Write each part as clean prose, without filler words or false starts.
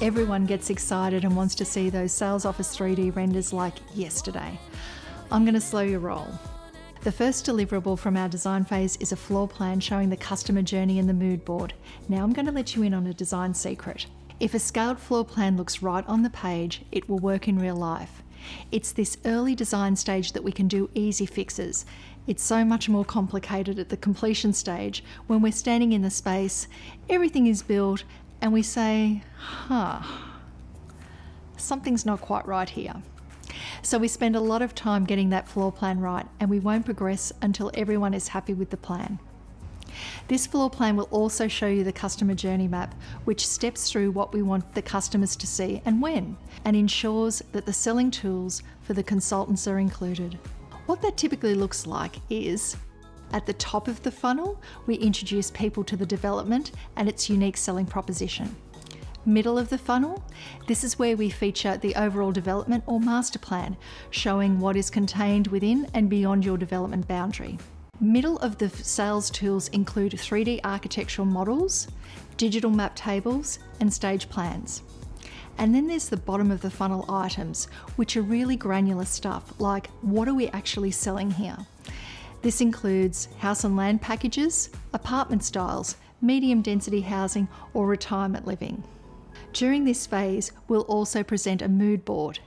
Everyone gets excited and wants to see those sales office 3D renders like yesterday. I'm going to slow your roll. The first deliverable from our design phase is a floor plan showing the customer journey and the mood board. Now I'm going to let you in on a design secret. If a scaled floor plan looks right on the page, it will work in real life. It's this early design stage that we can do easy fixes. It's so much more complicated at the completion stage when we're standing in the space, everything is built, and we say, something's not quite right here. So we spend a lot of time getting that floor plan right, and we won't progress until everyone is happy with the plan. This floor plan will also show you the customer journey map, which steps through what we want the customers to see and when, and ensures that the selling tools for the consultants are included. What that typically looks like is, at the top of the funnel, we introduce people to the development and its unique selling proposition. Middle of the funnel, this is where we feature the overall development or master plan, showing what is contained within and beyond your development boundary. Middle of the sales tools include 3D architectural models, digital map tables, and stage plans. And then there's the bottom of the funnel items, which are really granular stuff, like what are we actually selling here? This includes house and land packages, apartment styles, medium density housing, or retirement living. During this phase, we'll also present a mood board.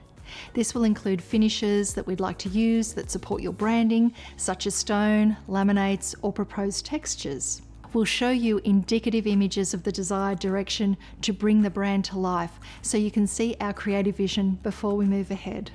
This will include finishes that we'd like to use that support your branding, such as stone, laminates, or proposed textures. We'll show you indicative images of the desired direction to bring the brand to life, so you can see our creative vision before we move ahead.